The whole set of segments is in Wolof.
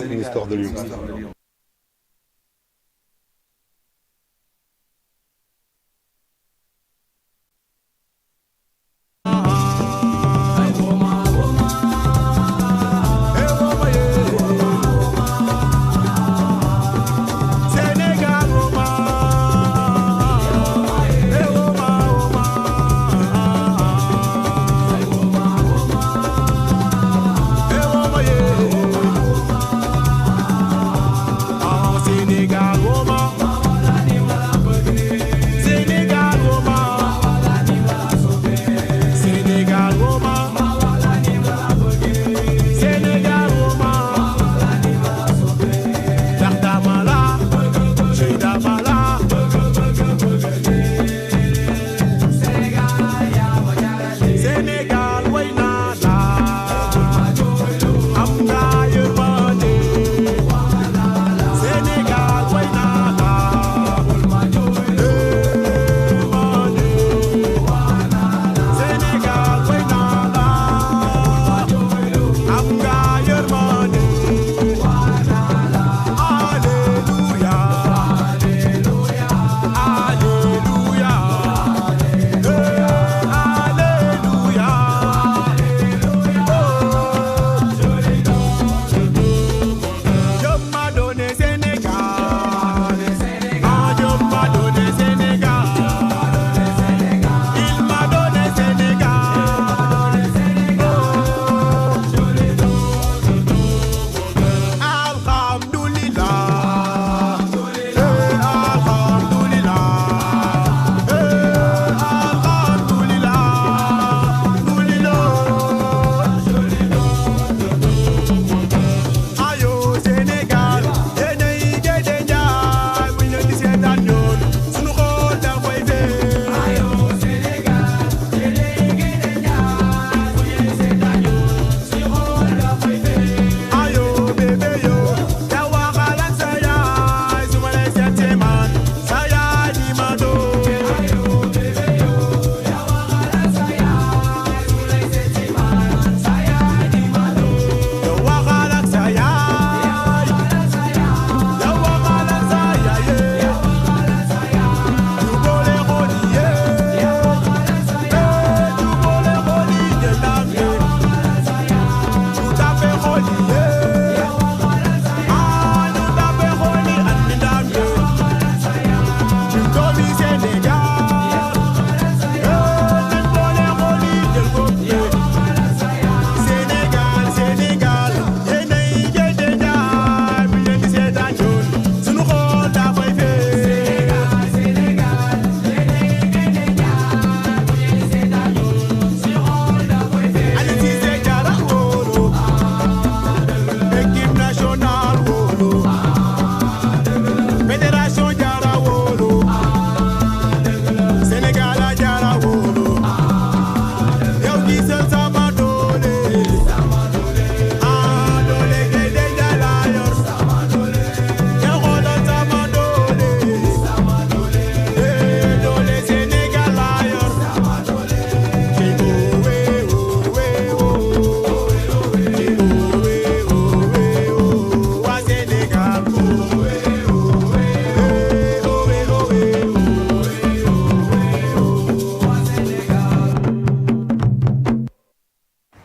Sénégal, une histoire de lion.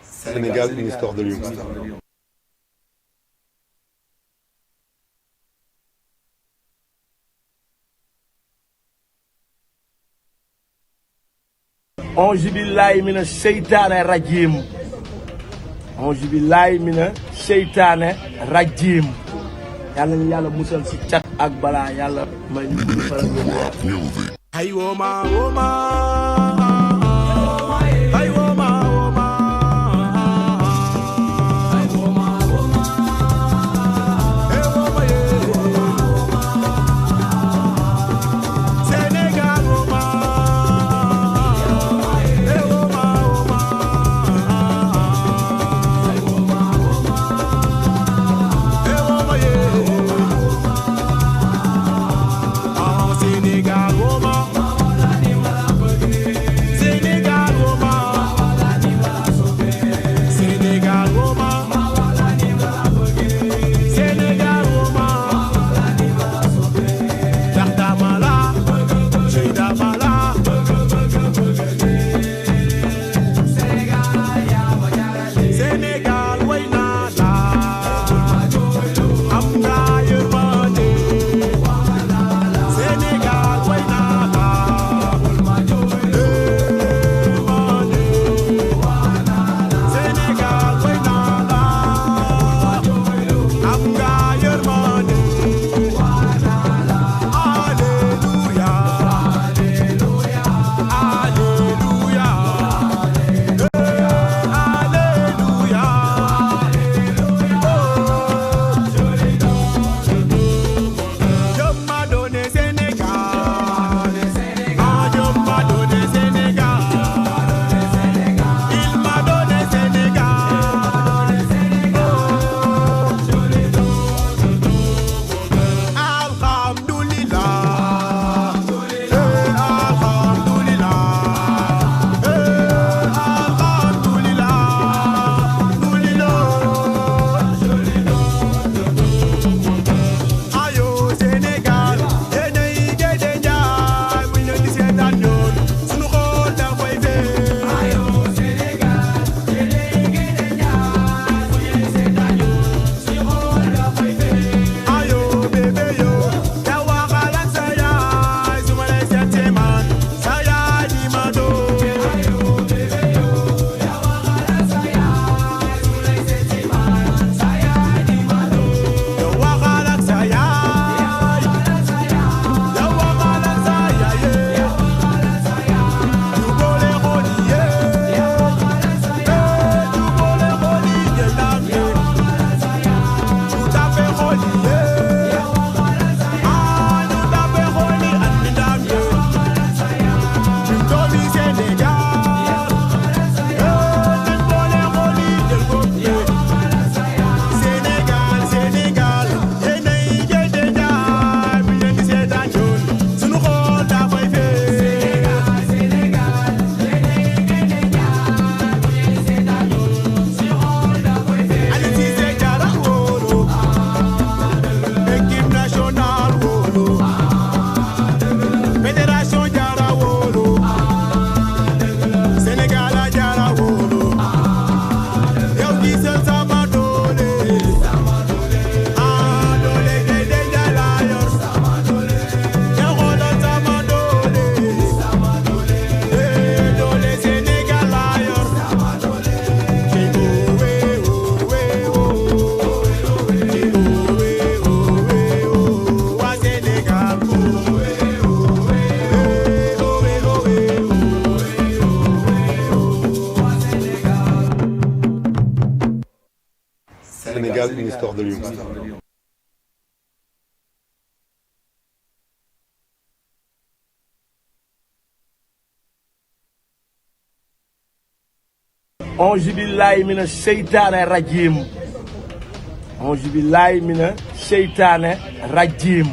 Sénégal, une histoire de lion. Auzu billahi mina seytaane rajim. Auzu billahi mina seytaane rajim. Yàlla na yàlla musal si cat ak balaa yàlla may ñu faral di ay woma woma ay woma woma ay woma woma ay woma ye Sénégal woma ay woma woma ay woma woma ay woma ye Sénégal woma Sénégal, une histoire de lion. Auzu billahi mina seytaane rajim. Auzu billahi mina seytaane rajim.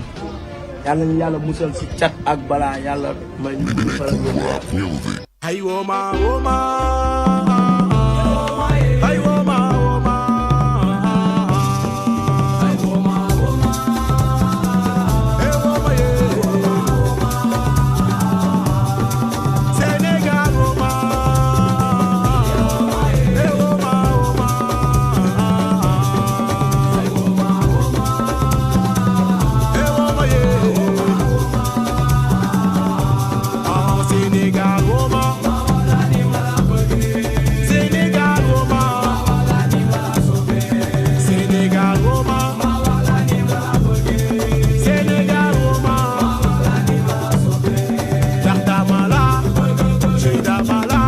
Yàlla na yàlla musal si cat ak balaa yàlla may ñu gudd fan ak wér. Ay woma woma. Ay woma woma. Ay woma woma. Ay woma ye. Sénégal woma. Ay woma woma. Ay woma woma. Ay woma ye. Ah Sénégal woma. Sénégal woma. Sénégal woma. Sénégal woma. Daxtamala, Seydamala.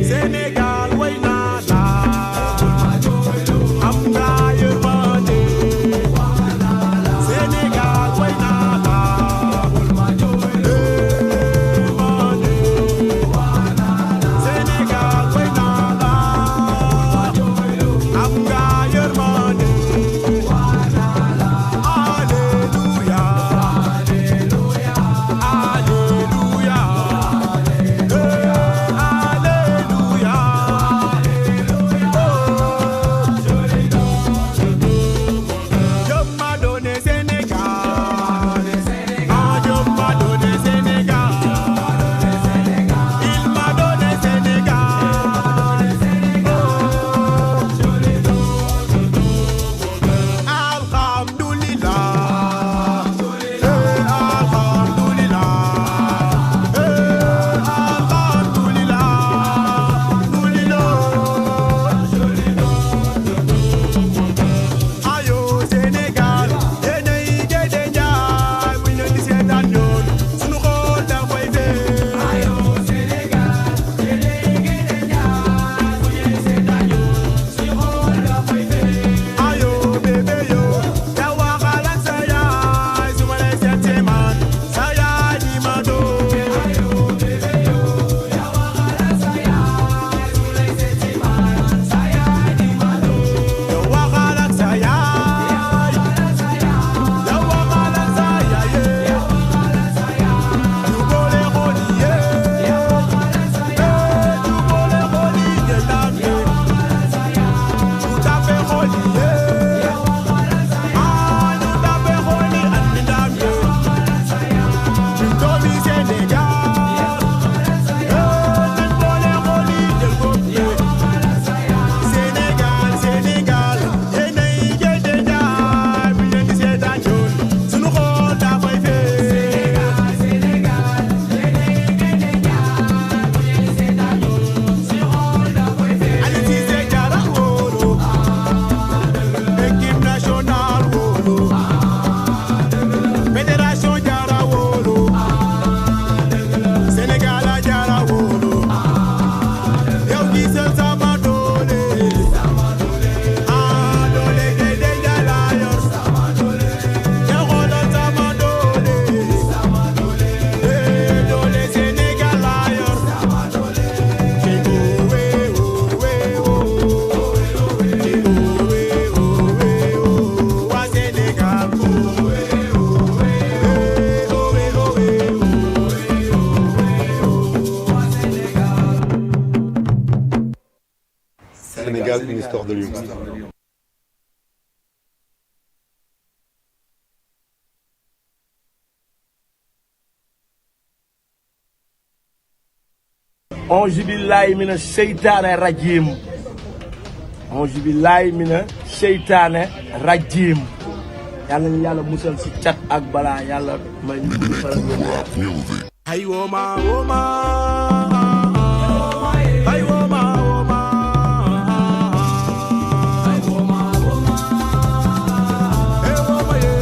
Sénégal way naa la. Am nga yërmande. Sénégal way naa la. Yërmande. Sénégal way naa la. Am nga yërmande. Alléluia. Alléluia. Alléluia. Dieu m'a donné Sénégal. Ah, Dieu m'a donné Sénégal. Il m'a donné Sénégal. Alhamdulillah. Alhamdulillah. Alhamdulillah. Ayo Sénégal, yéenay géej njaay bu ñu di seetaan ñoon sunu xool dafay fee. Ayo Sénégal, yéenay géej njaay bu ñu di seetaan ñoon sunu xool dafay fee. Ayo bébé yo, ya waxal ak sa yaay su ma lay seetee man sa yaay di ma doon. Ayo bébé yo, ya waxal ak sa yaay su ma lay seetee man sa yaay di ma doon. Ya waxal ak sa yaay. Sénégal, Sénégal, yéenay géej njaay bu ñu di seetaan ñoon sunu xool dafay fee. Sénégal, Sénégal, yéenay géej njaay bu ñu di seetaan ñoon sunu xool dafay fee. Aliou Cissé Diarra wóolu. Équipe nationale wóolu. Fédération Diarra wóolu. Sénégal a Diarra wóolu. Yow gisal sama doole. Ah doole géej njaay laa yor. Yow xoolal sama doole. Doole Sénégal laa yor. Jéego wee waa Sénégal. Sénégal, une histoire de lion. Auzu billahi mina seytaane rajim. Auzu billahi mina seytaane rajim. Yàlla na yàlla musal si cat ak balaa yàlla may ñu gudd fan ak wér. Ay woma woma. Ay woma woma. Ay woma woma. Ay woma ye.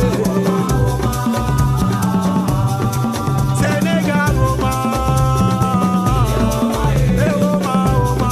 Sénégal woma. Ay woma woma.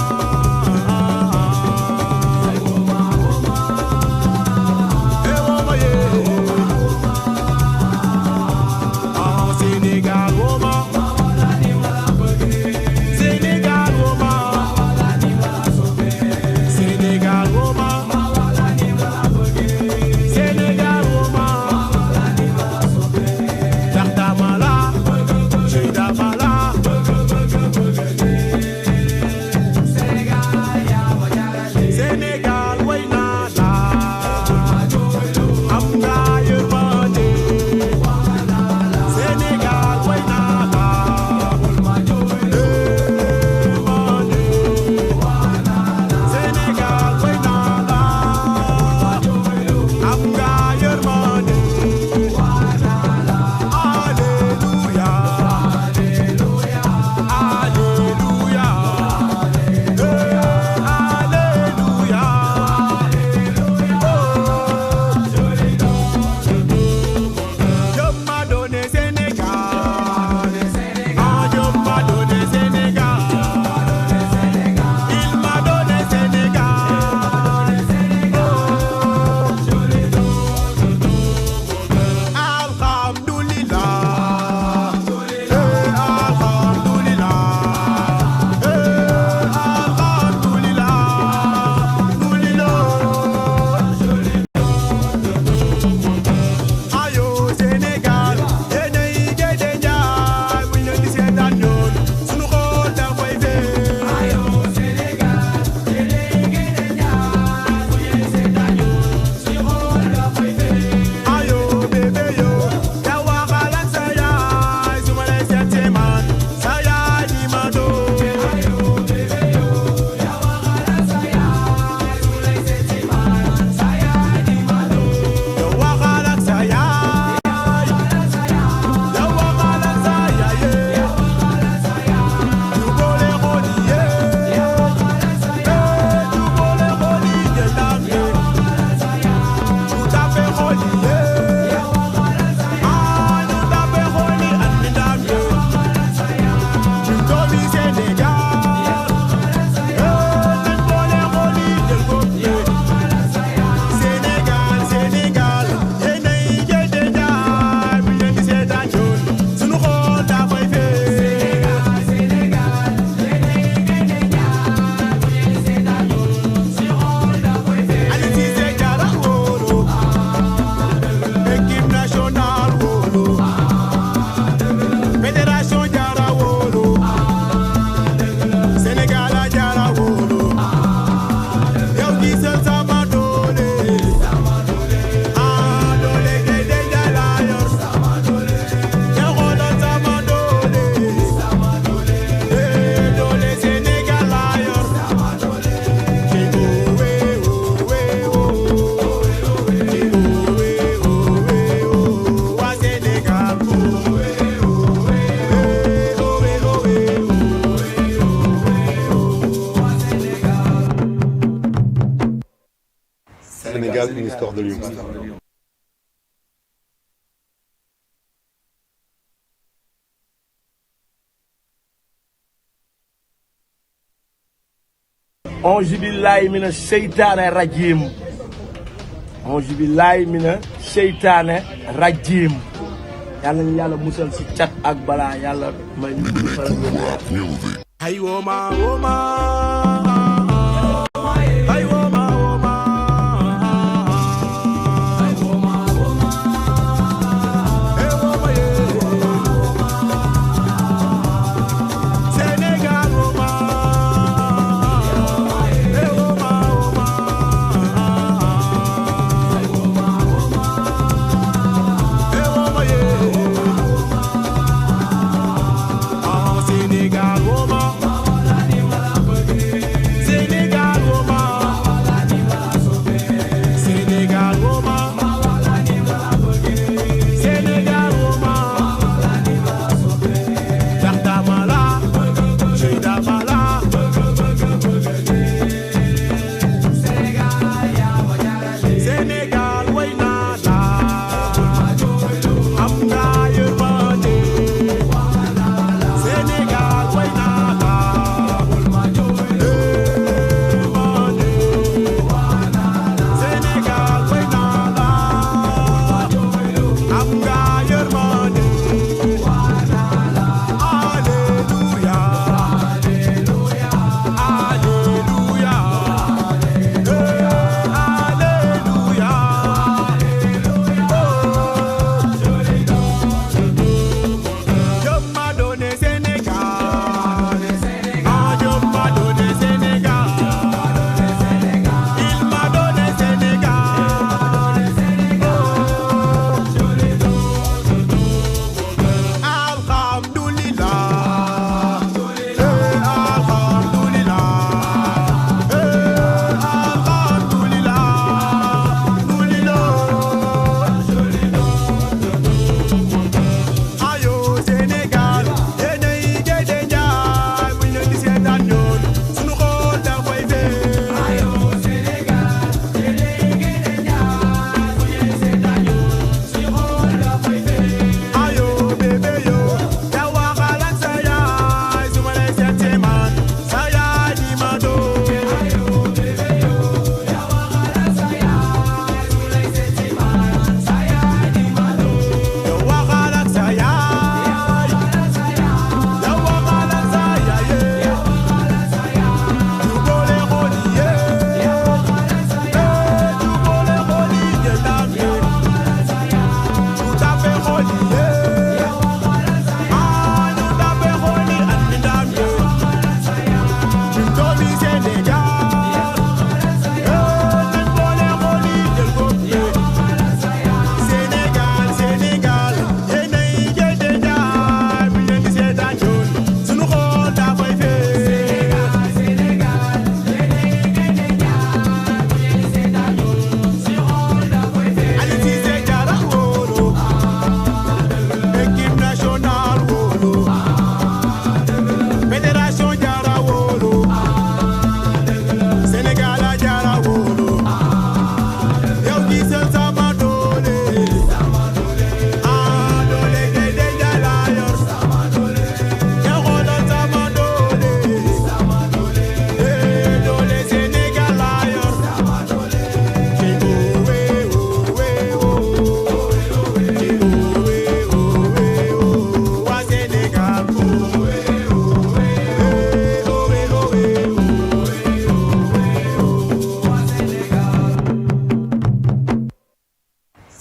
ministre de Lyon. Auzu billahi mina seytaane rajim. Auzu billahi mina seytaane rajim. Yàlla nañu yàlla musal si cat ak balaa yàlla may ñu gudd fan ak wér. Ay wooma wooma. Ay wooma wooma. Ay wooma wooma. Ay wooma yee. Sénégal wooma.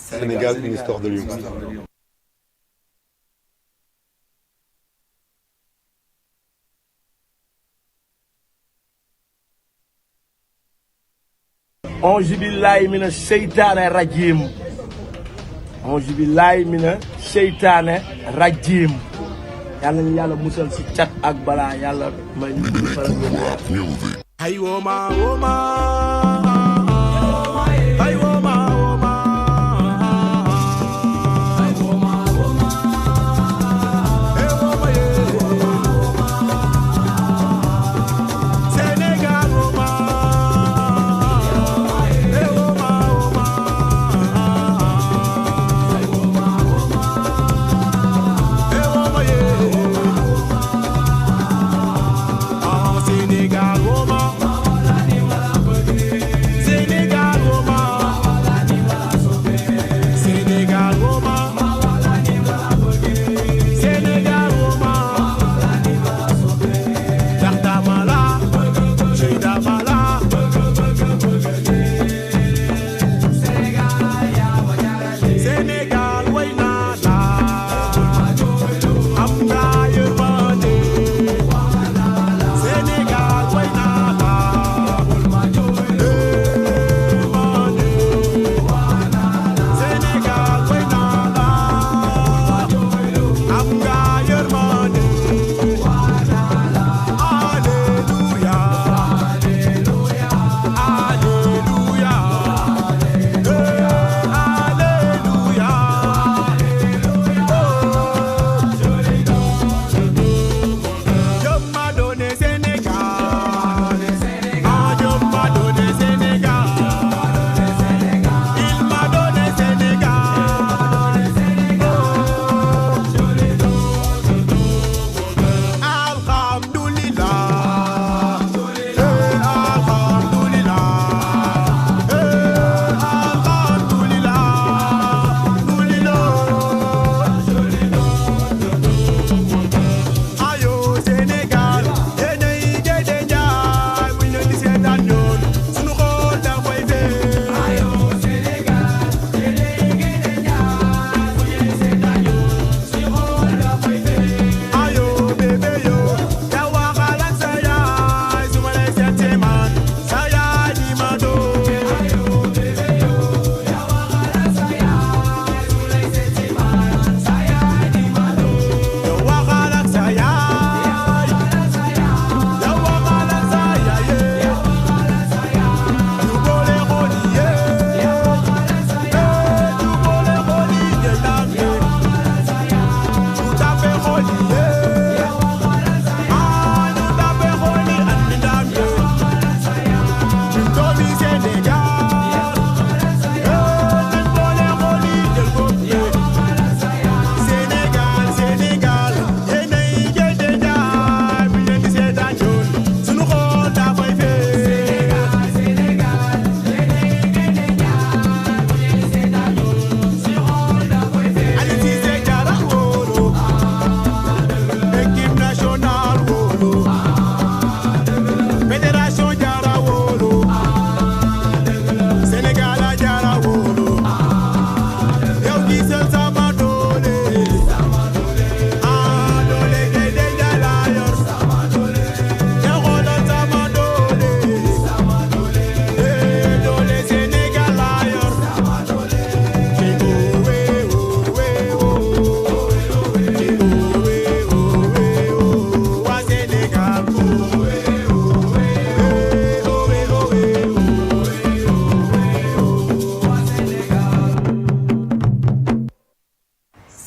Sénégal, ministre de Lyon. Auzu billahi mina seytaane rajim. Auzu billahi mina seytaane rajim. Yàlla nañu yàlla musal si cat ak balaa yàlla may ñu gudd fan ak wér. Ay wooma wooma. Ay wooma wooma. Ay wooma wooma. Ay wooma yee. Sénégal wooma. Ay wooma wooma.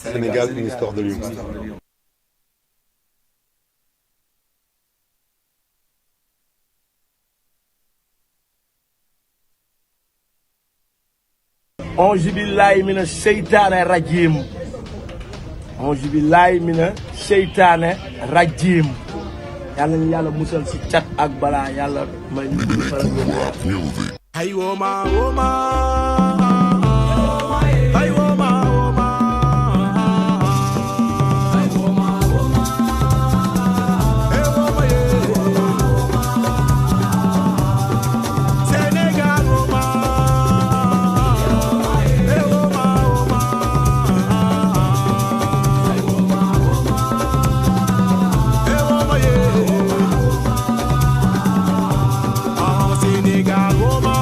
Sénégal, une histoire de lion. Auzu billahi mina sheytaane rajim. Auzu billahi mina sheytaane rajim. Yàlla ñu yàlla musal si cat ak balaa yàlla may ñu gudd fan ak wér. Ay woma woma. Ay woma woma. Ay woma woma. Ay woma ye. Sénégal woma. Ay woma woma. Ay woma woma. Ay woma ye. Sénégal woma.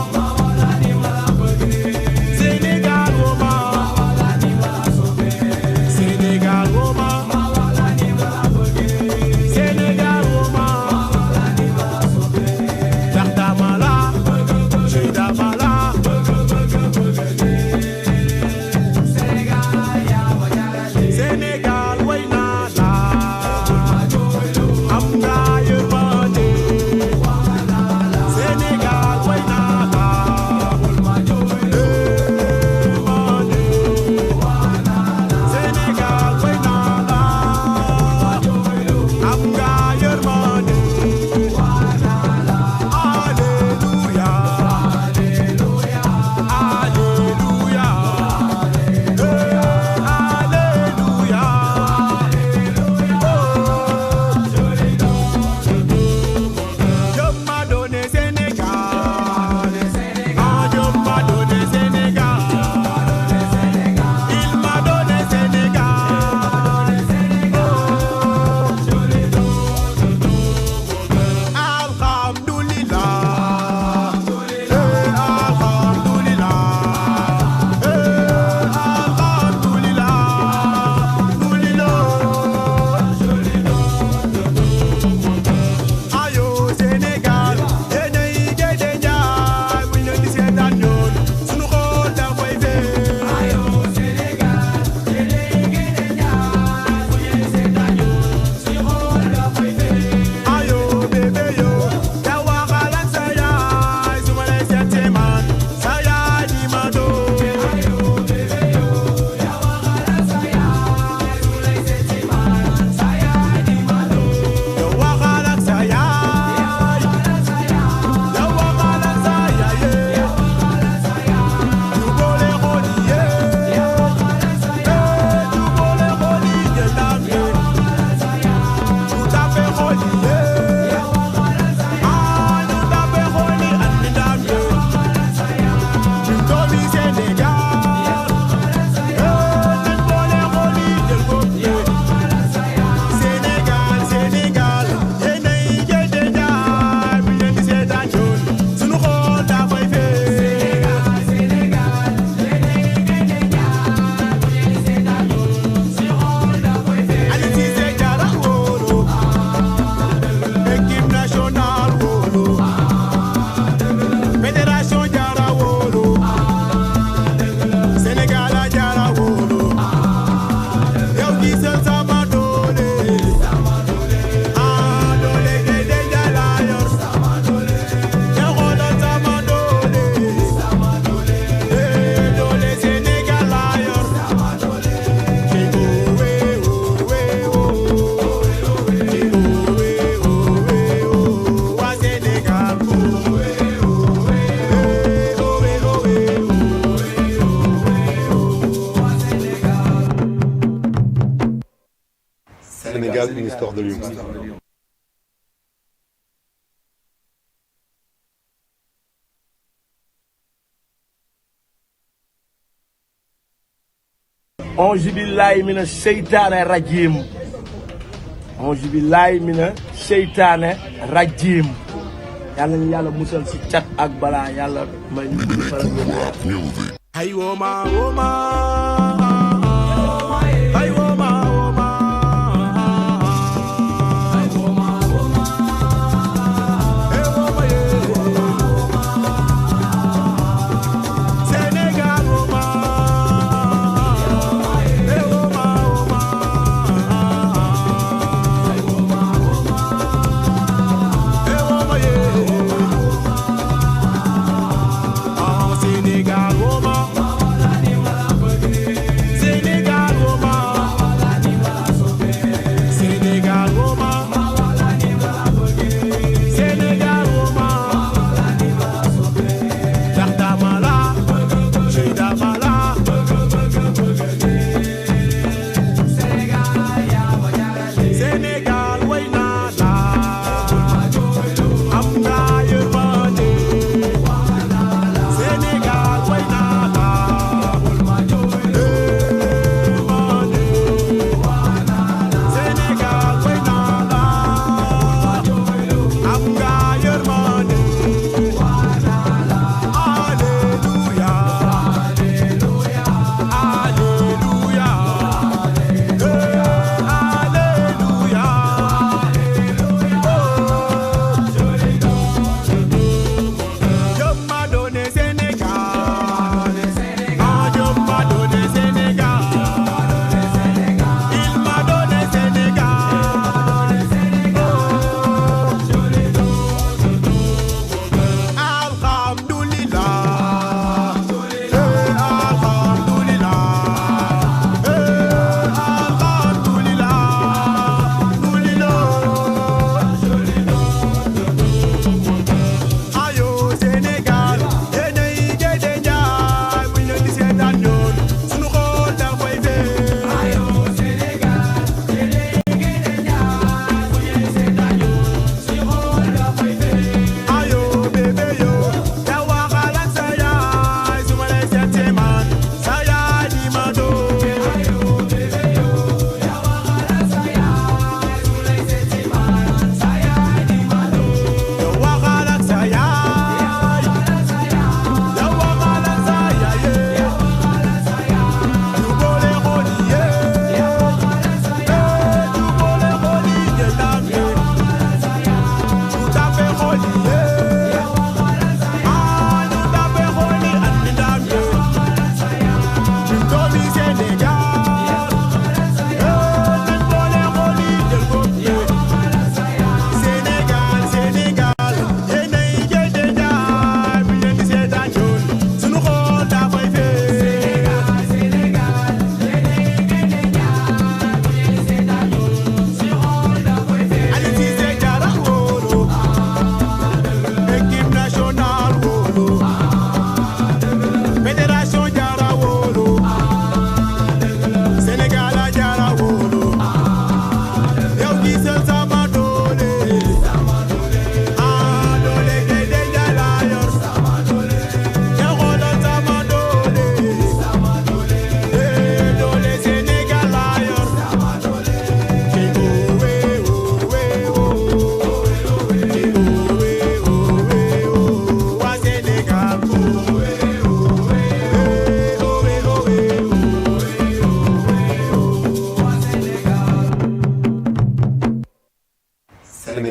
Sénégal woma. Sénégal woma. Sénégal woma. Ndax dama la, ci dama la. Sénégal way naa la. Am nga yërmande. Sénégal way naa la. Sénégal way naa la. Am nga yërmande. Alléluia. Alléluia. Alléluia. Dieu m'a donné Sénégal. Ah, Dieu m'a donné Sénégal. Il m'a donné Sénégal. Alhamdulillah. Alhamdulillah. Alhamdulillah. Ayo Sénégal, yéenay géej jaay bu ñu di seetaan ñoon sunu xool dafay fee. Ayo Sénégal, yéenay géej jaay bu ñu di seetaan ñoon sunu xool dafay fee. Ayo bébé yo, ya waxal ak sa yaay su ma lay seetee man sa yaay di ma doon. Ayo bébé yo, ya waxal ak sa yaay su ma lay seetee man sa yaay di ma doon. Ya waxal ak sa yaay. Sénégal, yéenay géej jaay bu ñu di seetaan ñoon sunu xool dafay fee. Sénégal, yéenay géej jaay bu ñu di seetaan ñoon sunu xool dafay fee. Aliou Cissé Diarra wóolu. Équipe nationale wóolu. Fédération Diarra wóolu. Sénégal a Diarra wóolu. Yow gisal sama doole. Ah, doole géej jaay laa yor. Yow xoolal sama doole. Doole Sénégal laa yor. Ci owe owe owe. Ci owe owe owe. Waa Sénégal owe owe owe owe. Sénégal, une histoire de lion. Auzu billahi mina sheytaane rajim. Auzu billahi mina sheytaane rajim. Yàlla ñu yàlla musal si cat ak balaa yàlla may ñu gudd fan ak wér. Ay woma woma. Ay woma woma. Ay woma woma. Ay woma ye. Sénégal woma. Ay woma.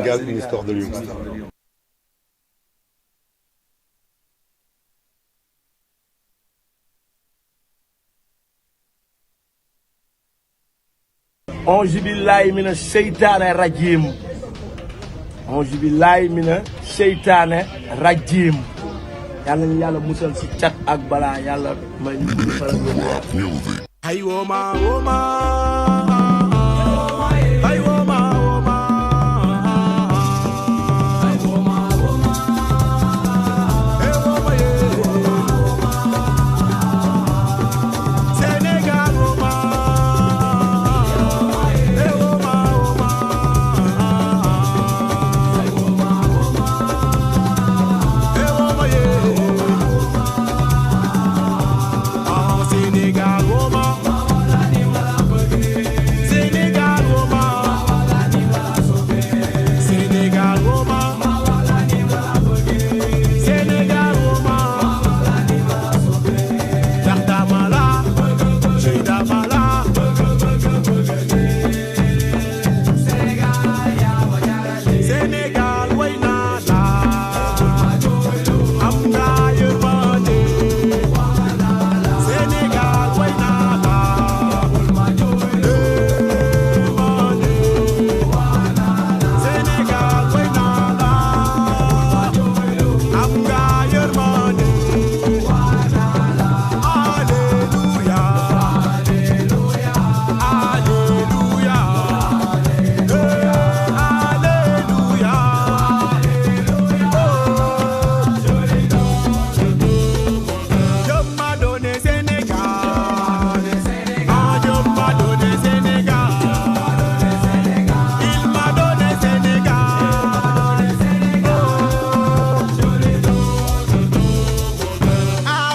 Sénégal, une histoire de lion. Auzu billahi mina seytaane rajim. Auzu billahi mina seytaane rajim. Yàlla ñu yàlla musal si cat ak balaa yàlla may ñu faral di ay woma woma ay woma woma ay woma woma ay woma ye Sénégal woma ay woma woma ay woma woma ay woma ye Sénégal woma Sénégal woma Sénégal woma Sénégal woma ndax dama la ci dama la Sénégal way naa la am nga yërmande Sénégal way naa la Sénégal way naa la am nga yërmande Alléluia Alléluia Alléluia Dieu m'a donné Sénégal Dieu m'a donné Sénégal il m'a donné Sénégal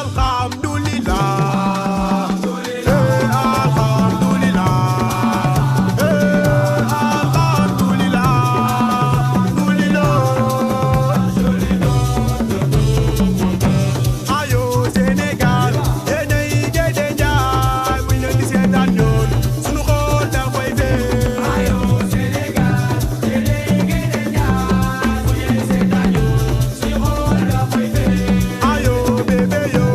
Alhamdulillah Alhamdulillah Alhamdulillah ayo Sénégal yéenay géej njaay bu ñu di seetaan ñoon sunu xool dafay fee ayo Sénégal yéenay géej njaay bu ñu di seetaan ñoon sunu xool dafay fee ayo bébé yo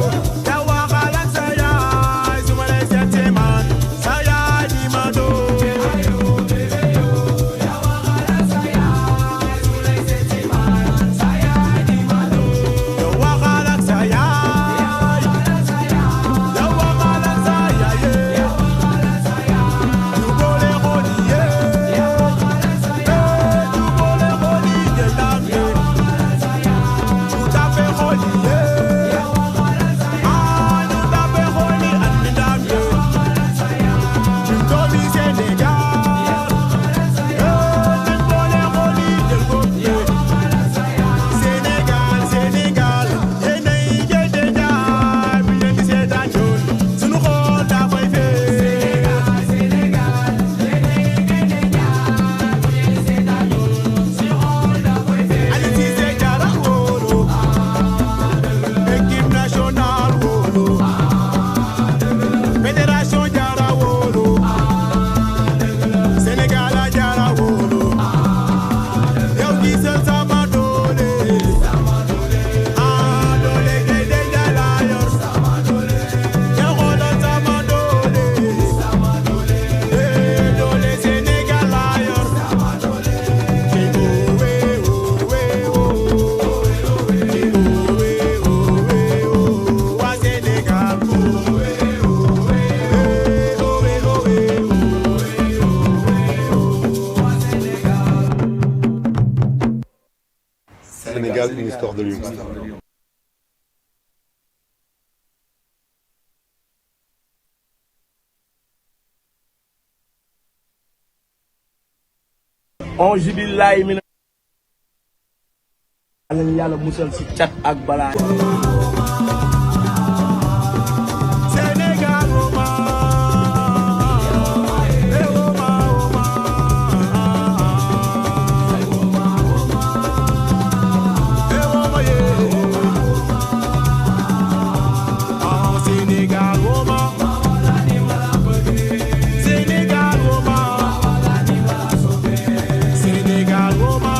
ya waxal ak sa yaay su ma lay seetee man sa yaay di ma doon ayo bébé yo ya waxal ak sa yaay su ma lay seetee man sa yaay di ma doon ya waxal ak sa yaay ya waxal ak sa yaay du boole xool yi du boole xool yi jël ndam du tape xool yi du tape xool yi andi ndam ñun doomi Sénégal duñ boole xool yi jël ko Sénégal Sénégal yéenay géej njaay bu ñu di seetaan ñoon sunu xool dafay fee Aliou Cissé Diarra wóolu équipe nationale wóolu fédération Diarra wóolu Sénégal a Diarra wóolu yow gisal sama doole doole géej njaay laa yor yow xoolal sama doole doole Sénégal laa yor waa Sénégal Sénégal, une histoire de lion. Auzu billahi mina yàlla ñu yàlla musal si cat ak balaa Sénégal woma woma woma ye Sénégal woma Sénégal woma Sénégal woma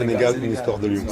Sénégal, une histoire de Lyon.